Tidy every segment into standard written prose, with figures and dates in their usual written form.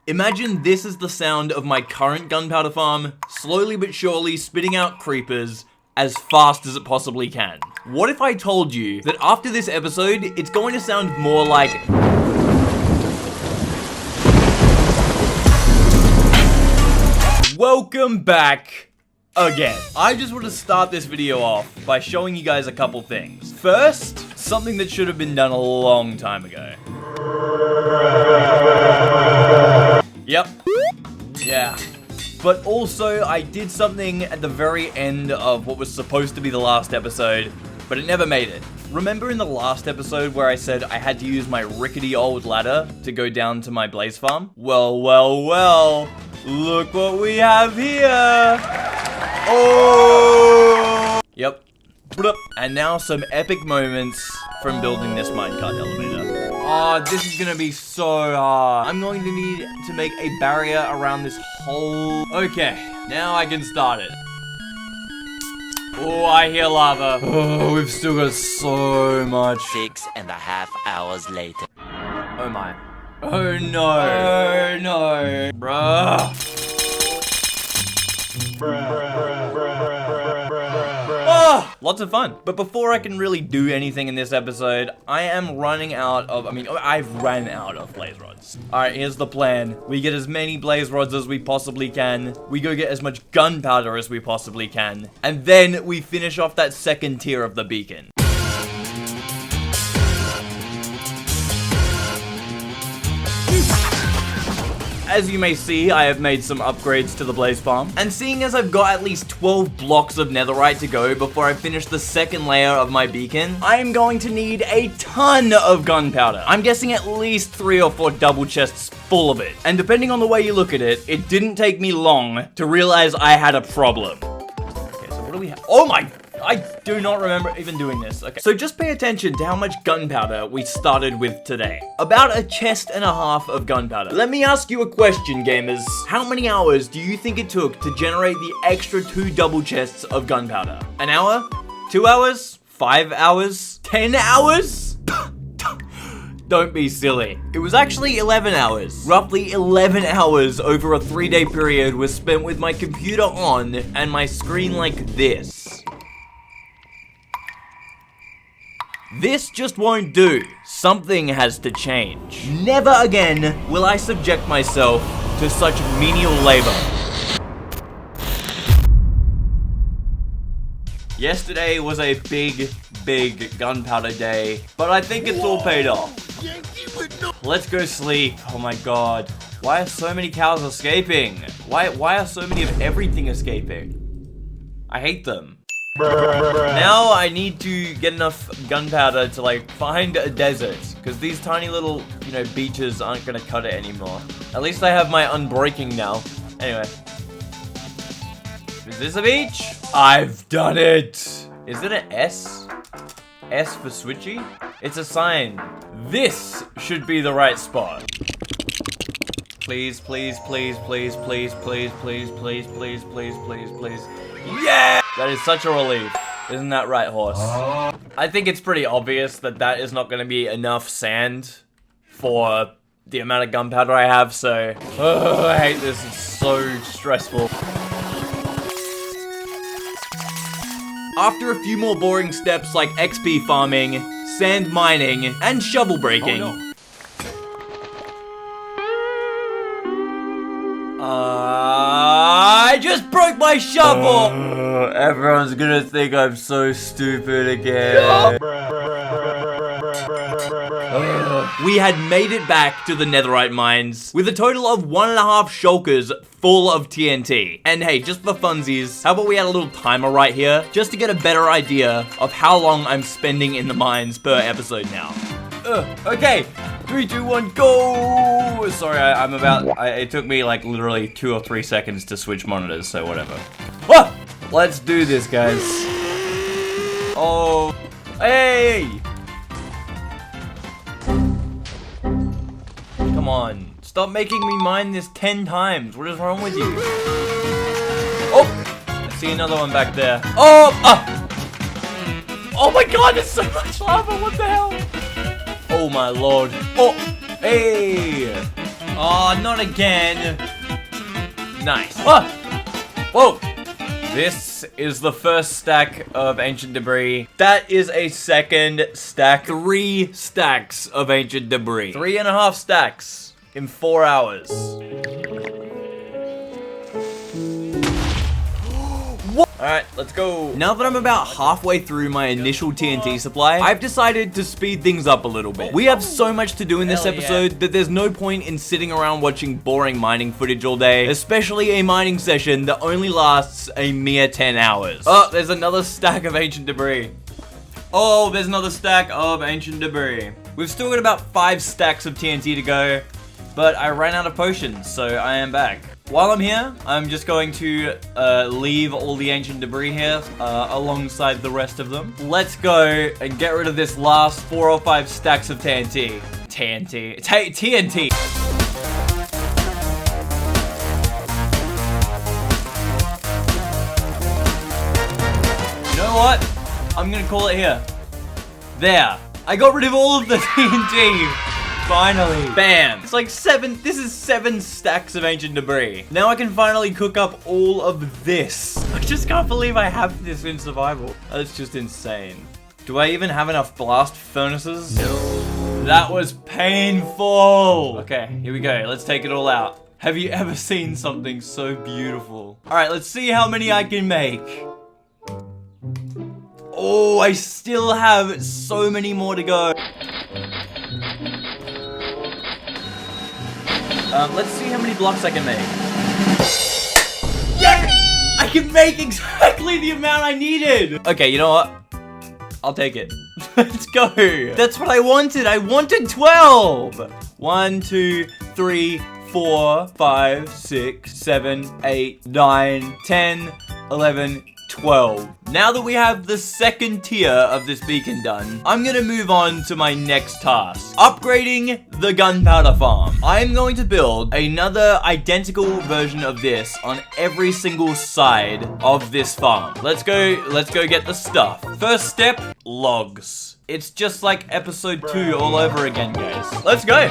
Imagine this is the sound of my current gunpowder farm, slowly but surely spitting out creepers as fast as it possibly can. What if I told you that after this episode, it's going to sound more like... Welcome back again. I just want to start this video off by showing you guys a couple things. First, something that should have been done a long time ago. Yep. Yeah. But also, I did something at the very end of what was supposed to be the last episode, but it never made it. Remember in the last episode where I said I had to use my rickety old ladder to go down to my blaze farm? Well, look what we have here. Oh! Yep. And now some epic moments from building this minecart elevator. Oh, this is gonna be so hard. I'm going to need to make a barrier around this whole... Okay, now I can start it. Oh, I hear lava. Oh, we've still got so much. 6.5 hours later. Oh my. Oh no. Oh no. Bruh. Oh, lots of fun. But before I can really do anything in this episode, I am running out of, I've ran out of blaze rods. Alright, here's the plan. We get as many blaze rods as we possibly can. We go get as much gunpowder as we possibly can. And then we finish off that second tier of the beacon. As you may see, I have made some upgrades to the blaze farm, and seeing as I've got at least 12 blocks of netherite to go before I finish the second layer of my beacon, I am going to need a ton of gunpowder. I'm guessing at least 3 or 4 double chests full of it. And depending on the way you look at it, it didn't take me long to realize I had a problem. Okay, so what do we have? Oh my... I do not remember even doing this. Okay, so just pay attention to how much gunpowder we started with today. About a chest and a half of gunpowder. Let me ask you a question, gamers. How many hours do you think it took to generate the extra 2 double chests of gunpowder? An hour? 2 hours? 5 hours? 10 hours? Don't be silly. It was actually 11 hours. Roughly 11 hours over a 3-day period was spent with my computer on and my screen like this. This just won't do. Something has to change. Never again will I subject myself to such menial labor. Yesterday was a big gunpowder day, but I think it's all paid off. Let's go sleep. Oh my god. Why are so many cows escaping? Why are so many of everything escaping? I hate them. Now I need to get enough gunpowder to like find a desert, because these tiny little, beaches aren't gonna cut it anymore. At least I have my unbreaking now. Anyway. Is this a beach? I've done it! Is it an S? S for Switchy? It's a sign. This should be the right spot. Please, please, please, please, please, please, please, please, please, please, please, please. Yeah! That is such a relief. Isn't that right, horse? I think it's pretty obvious that that is not going to be enough sand for the amount of gunpowder I have, so... Oh, I hate this. It's so stressful. After a few more boring steps like XP farming, sand mining, and shovel breaking... Oh, no. I just broke my shovel! Everyone's gonna think I'm so stupid again. We had made it back to the netherite mines with a total of 1.5 shulkers full of TNT. And hey, just for funsies, how about we add a little timer right here just to get a better idea of how long I'm spending in the mines per episode now. Okay. 3, 2, 1, go! Sorry, it took me like literally 2 or 3 seconds to switch monitors, so whatever. Whoa! Let's do this, guys. Oh, hey! Come on, stop making me mine this 10 times. What is wrong with you? Oh, I see another one back there. Oh, oh my god, there's so much lava, what the hell? Oh my lord. Oh, hey! Oh, not again. Nice. Oh! Whoa! This is the first stack of ancient debris. That is a second stack. 3 stacks of ancient debris. 3.5 stacks in 4 hours. Alright, let's go. Now that I'm about halfway through my initial TNT supply, I've decided to speed things up a little bit. We have so much to do in this episode that there's no point in sitting around watching boring mining footage all day, especially a mining session that only lasts a mere 10 hours. Oh, there's another stack of ancient debris. Oh, there's another stack of ancient debris. We've still got about 5 stacks of TNT to go, but I ran out of potions, so I am back. While I'm here, I'm just going to leave all the ancient debris here alongside the rest of them. Let's go and get rid of this last 4 or 5 stacks of TNT. TNT. You know what? I'm gonna call it here. There. I got rid of all of the TNT. Finally. Bam. It's like 7. This is 7 stacks of ancient debris. Now I can finally cook up all of this. I just can't believe I have this in survival. That's just insane. Do I even have enough blast furnaces? No. That was painful. Okay, here we go. Let's take it all out. Have you ever seen something so beautiful? All right, let's see how many I can make. Oh, I still have so many more to go. Let's see how many blocks I can make. Yeah! I can make exactly the amount I needed! Okay, you know what? I'll take it. Let's go. That's what I wanted. I wanted 12! 1, 2, 3, 4, 5, 6, 7, 8, 9, 10, 11, 12. Now that we have the second tier of this beacon done, I'm gonna move on to my next task. Upgrading the gunpowder farm. I'm going to build another identical version of this on every single side of this farm. Let's go get the stuff. First step, logs. It's just like episode 2 all over again, guys. Let's go.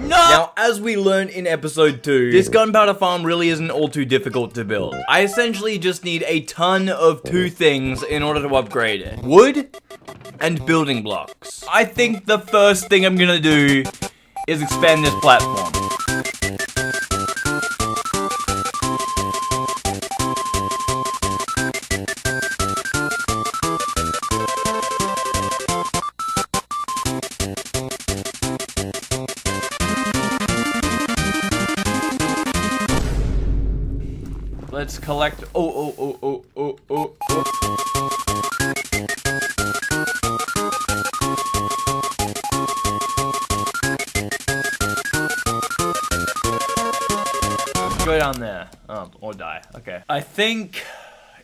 Now, as we learned in episode 2, this gunpowder farm really isn't all too difficult to build. I essentially just need a ton of 2 things in order to upgrade it. Wood and building blocks. I think the first thing I'm gonna do is expand this platform. Let's collect. Oh. Go down there. Oh, or die. Okay. I think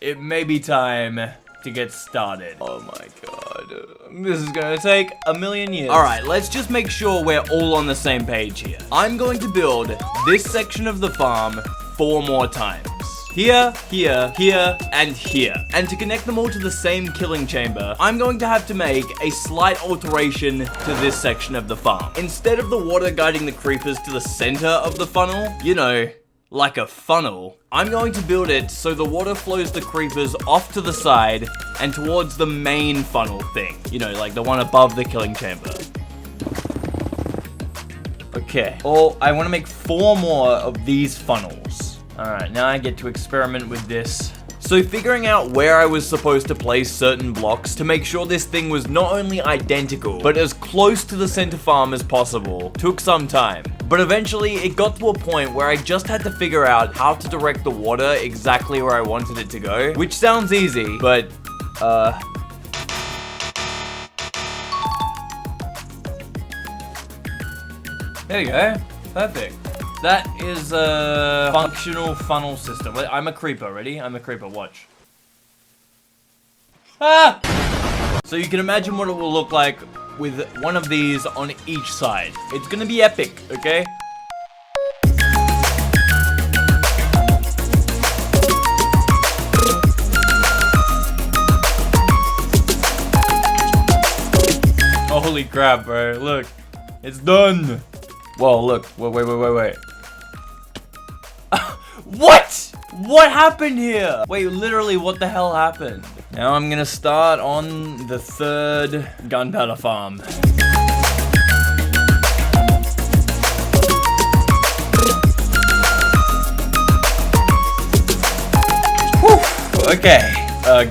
it may be time to get started. Oh my god. This is gonna take a million years. Alright, let's just make sure we're all on the same page here. I'm going to build this section of the farm 4 more times. Here, here, here, and here. And to connect them all to the same killing chamber, I'm going to have to make a slight alteration to this section of the farm. Instead of the water guiding the creepers to the center of the funnel, you know, like a funnel, I'm going to build it so the water flows the creepers off to the side and towards the main funnel thing. You know, like the one above the killing chamber. Okay. Oh, I want to make 4 more of these funnels. Alright, now I get to experiment with this. So figuring out where I was supposed to place certain blocks to make sure this thing was not only identical, but as close to the center farm as possible, took some time. But eventually, it got to a point where I just had to figure out how to direct the water exactly where I wanted it to go, which sounds easy, but, there you go. Perfect. That is a functional funnel system. I'm a creeper, ready? I'm a creeper, watch. Ah! So you can imagine what it will look like with one of these on each side. It's gonna be epic, okay? crap, bro. Look. It's done. Whoa, look. Wait. What? What happened here? Wait, literally, what the hell happened? Now I'm gonna start on the 3rd gunpowder farm. Whew, okay.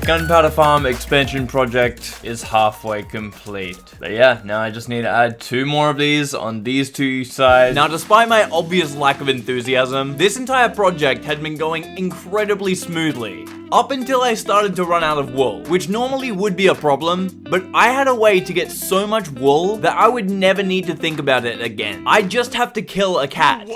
Gunpowder farm expansion project is halfway complete. But yeah, now I just need to add 2 more of these on these 2 sides. Now, despite my obvious lack of enthusiasm, this entire project had been going incredibly smoothly. Up until I started to run out of wool, which normally would be a problem, but I had a way to get so much wool that I would never need to think about it again. I just have to kill a cat.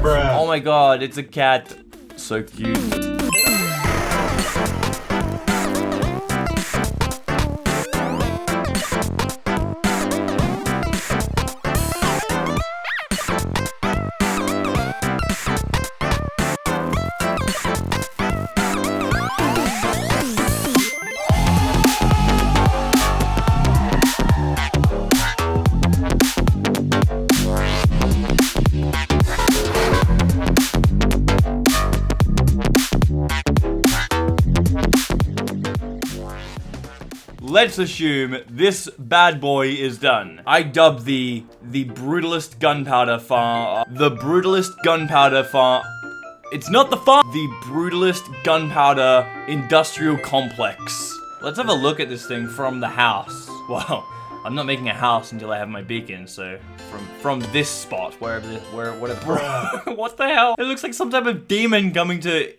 Oh my god, it's a cat. So cute. Let's assume this bad boy is done. I dubbed the brutalist gunpowder farm. The brutalist gunpowder farm. It's not the farm. The brutalist gunpowder industrial complex. Let's have a look at this thing from the house. Wow, I'm not making a house until I have my beacon. So from this spot, whatever. What the hell? It looks like some type of demon coming to.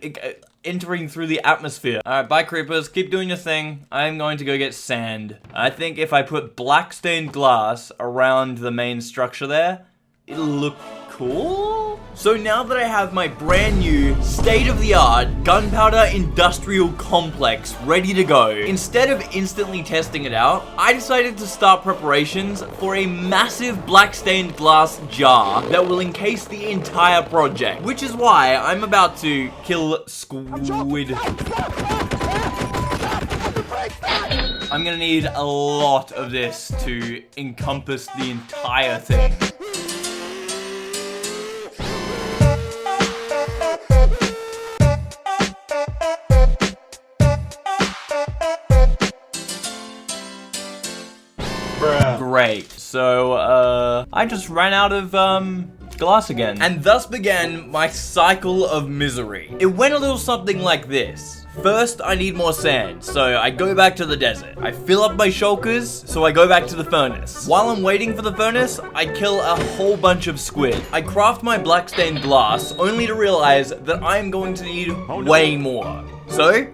Entering through the atmosphere. Alright, bye creepers, keep doing your thing. I'm going to go get sand. I think if I put black stained glass around the main structure there, it'll look cool? So now that I have my brand new, state-of-the-art gunpowder industrial complex ready to go, instead of instantly testing it out, I decided to start preparations for a massive black stained glass jar that will encase the entire project, which is why I'm about to kill squid. I'm gonna need a lot of this to encompass the entire thing. Great, so, I just ran out of, glass again. And thus began my cycle of misery. It went a little something like this. First, I need more sand, so I go back to the desert. I fill up my shulkers, so I go back to the furnace. While I'm waiting for the furnace, I kill a whole bunch of squid. I craft my black stained glass, only to realize that I'm going to need way more. So,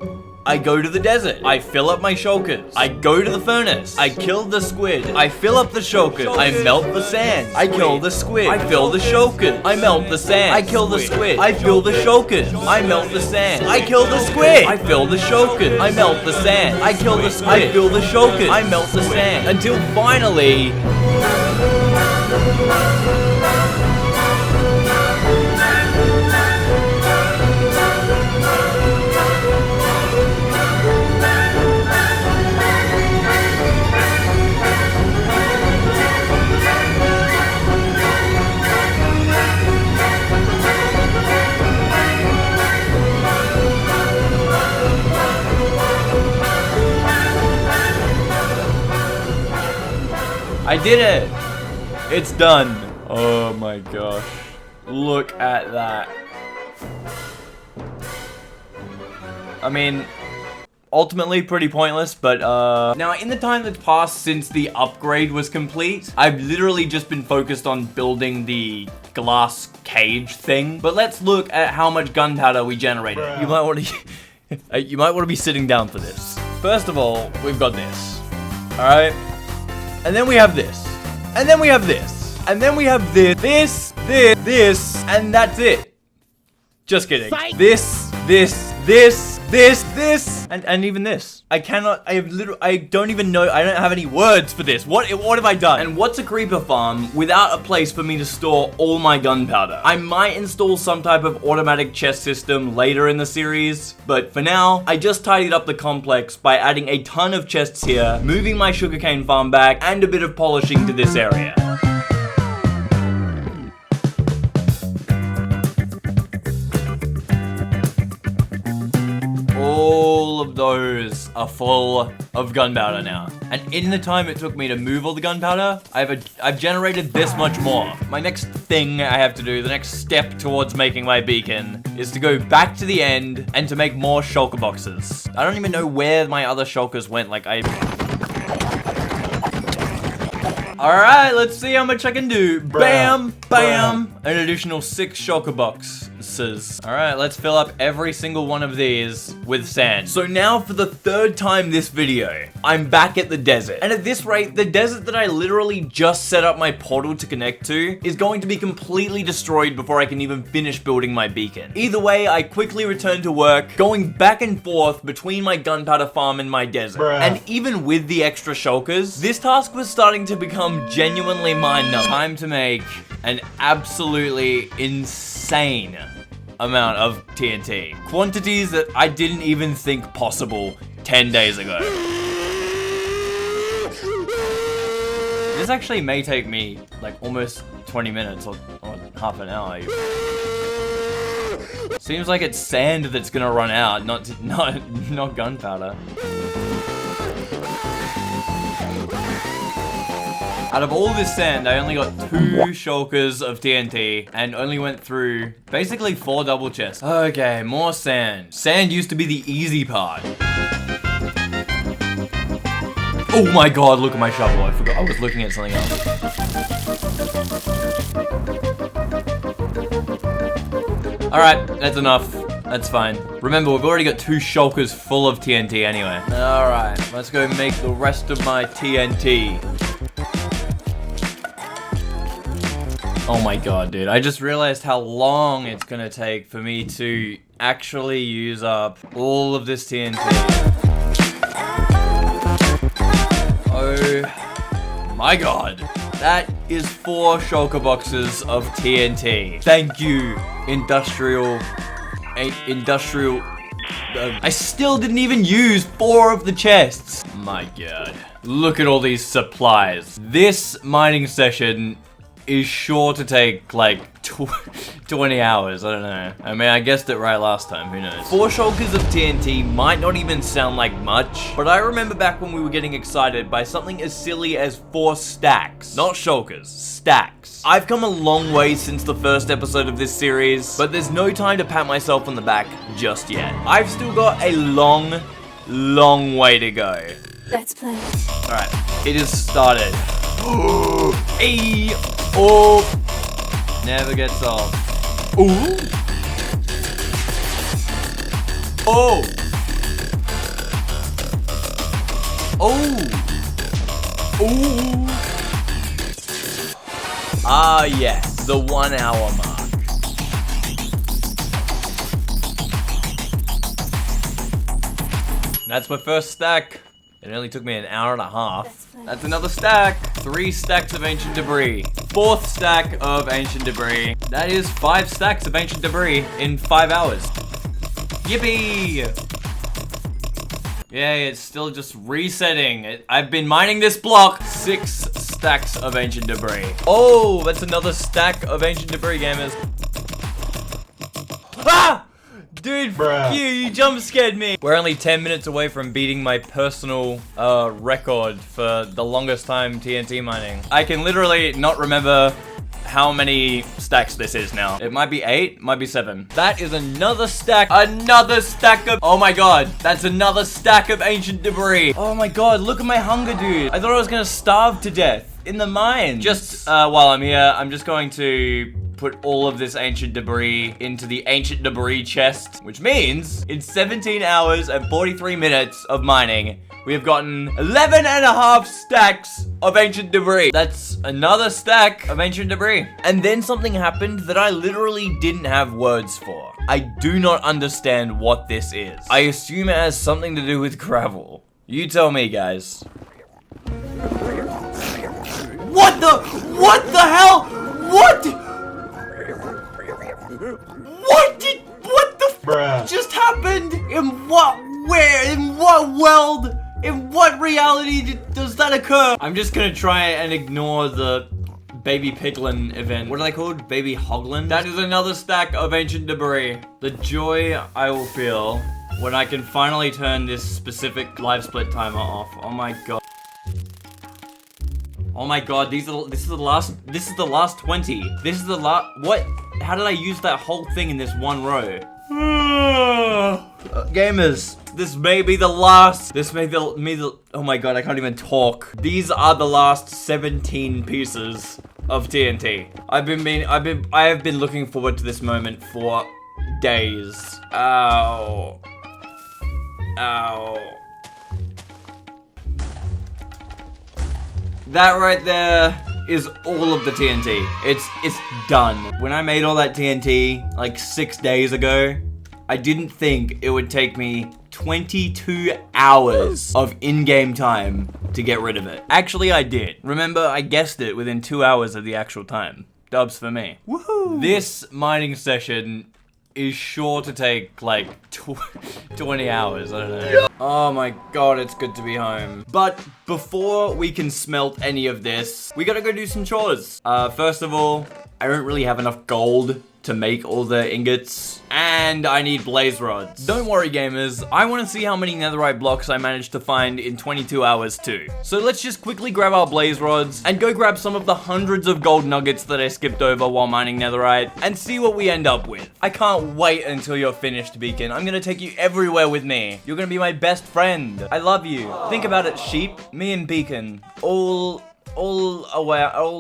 I go to the desert. I fill up my shulkers. I go to the furnace. I kill the squid. I fill up the shulkers. I melt the sand. I kill the squid. I fill the shulkers. I melt the sand. I kill the squid. I fill the shulkers. I melt the sand. I kill the squid. I fill the shulkers. I melt the sand. I kill the squid. I fill the shulkers. I melt the sand. Until finally... I did it! It's done. Oh my gosh. Look at that. I mean, ultimately pretty pointless, but now in the time that's passed since the upgrade was complete, I've literally just been focused on building the glass cage thing. But let's look at how much gunpowder we generated. You might want to be sitting down for this. First of all, we've got this. Alright? And then we have this. And then we have this. And then we have this, this, and that's it. Just kidding. This, this, and even this. I don't even know, I don't have any words for this. What have I done? And what's a creeper farm without a place for me to store all my gunpowder? I might install some type of automatic chest system later in the series, but for now, I just tidied up the complex by adding a ton of chests here, moving my sugarcane farm back, and a bit of polishing to this area. All of those are full of gunpowder now. And in the time it took me to move all the gunpowder, I've generated this much more. My next thing I have to do, the next step towards making my beacon, is to go back to the end and to make more shulker boxes. I don't even know where my other shulkers went. Like, Alright, let's see how much I can do. Bam! Bam! An additional 6 shulker boxes. Alright, let's fill up every single one of these with sand. So now for the 3rd time this video, I'm back at the desert. And at this rate, the desert that I literally just set up my portal to connect to is going to be completely destroyed before I can even finish building my beacon. Either way, I quickly returned to work, going back and forth between my gunpowder farm and my desert. And even with the extra shulkers, this task was starting to become genuinely mind-numbing. Time to make an absolutely insane amount of TNT. Quantities that I didn't even think possible 10 days ago. This actually may take me like almost 20 minutes or half an hour. Seems like it's sand that's gonna run out, not gunpowder. Out of all this sand, I only got 2 shulkers of TNT and only went through basically 4 double chests. Okay, more sand. Sand used to be the easy part. Oh my god, look at my shovel. I forgot I was looking at something else. Alright, that's enough. That's fine. Remember, we've already got 2 shulkers full of TNT anyway. Alright, let's go make the rest of my TNT. Oh my god, dude. I just realized how long it's gonna take for me to actually use up all of this TNT. Oh my god. That is 4 shulker boxes of TNT. Thank you, Industrial. I still didn't even use 4 of the chests. My god. Look at all these supplies. This mining session is sure to take like 20 hours, I don't know. I mean, I guessed it right last time, who knows. 4 shulkers of TNT might not even sound like much, but I remember back when we were getting excited by something as silly as 4 stacks. Not shulkers, stacks. I've come a long way since the first episode of this series, but there's no time to pat myself on the back just yet. I've still got a long, long way to go. Let's play. Alright, it has started. Hey! Oh! Never gets old. Ooh! Oh! Oh! Ooh! Ah, yes, the 1 hour mark. That's my first stack. It only took me an hour and a half. That's another stack. 3 stacks of ancient debris. 4th stack of ancient debris. That is 5 stacks of ancient debris in 5 hours. Yippee! Yay, it's still just resetting. I've been mining this block. 6 stacks of ancient debris. Oh, that's another stack of ancient debris, gamers. Ah! Dude, fuck you jump scared me. We're only 10 minutes away from beating my personal record for the longest time TNT mining. I can literally not remember how many stacks this is now. It might be 8, might be 7. That is another stack of, oh my god, that's another stack of ancient debris. Oh my god, look at my hunger, dude. I thought I was gonna starve to death in the mine. Just while I'm here, I'm just going to put all of this ancient debris into the ancient debris chest, which means in 17 hours and 43 minutes of mining, we have gotten 11.5 stacks of ancient debris. That's another stack of ancient debris. And then something happened that I literally didn't have words for. I do not understand what this is. I assume it has something to do with gravel. You tell me, guys. What the hell? What the Bruh. just happened? In what, where, in what world, in what reality does that occur? I'm just gonna try and ignore the baby piglin event. What are they called? Baby hoglin? That is another stack of ancient debris. The joy I will feel when I can finally turn this specific live split timer off. Oh my god. Oh my god, this is the last 20. This is the last, what? How did I use that whole thing in this one row? Gamers, this may be the last, oh my god, I can't even talk. These are the last 17 pieces of TNT. I have been looking forward to this moment for days. Ow. Ow. That right there is all of the TNT. It's done. When I made all that TNT like 6 days ago, I didn't think it would take me 22 hours of in-game time to get rid of it. Actually, I did. Remember, I guessed it within 2 hours of the actual time. Dubs for me. Woohoo! This mining session is sure to take like 20 hours, I don't know. Oh my god, it's good to be home. But before we can smelt any of this, we gotta go do some chores. First of all, I don't really have enough gold to make all the ingots, and I need blaze rods. Don't worry, gamers, I want to see how many netherite blocks I managed to find in 22 hours too. So let's just quickly grab our blaze rods and go grab some of the hundreds of gold nuggets that I skipped over while mining netherite and see what we end up with. I can't wait until you're finished, Beacon. I'm gonna take you everywhere with me. You're gonna be my best friend. I love you. Think about it, sheep. Me and Beacon, all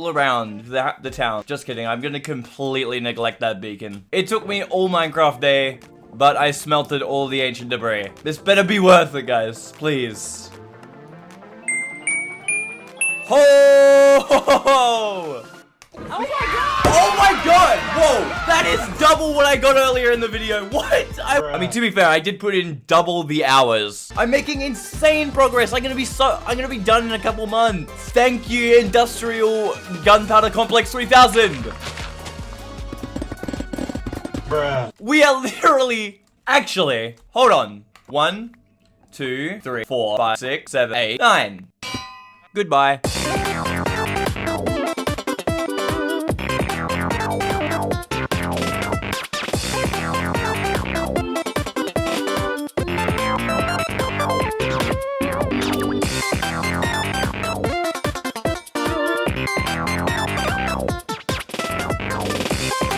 around the town. Just kidding, I'm gonna completely neglect that beacon. It took me all Minecraft day, but I smelted all the ancient debris. This better be worth it, guys, please. Ho ho ho ho! Oh my god! Oh my god! Whoa! That is double what I got earlier in the video. What? I mean, to be fair, I did put in double the hours. I'm making insane progress. I'm gonna be done in a couple months. Thank you, Industrial Gunpowder Complex 3000. Bruh. We are literally, actually, hold on. 1, 2, 3, 4, 5, 6, 7, 8, 9. Goodbye.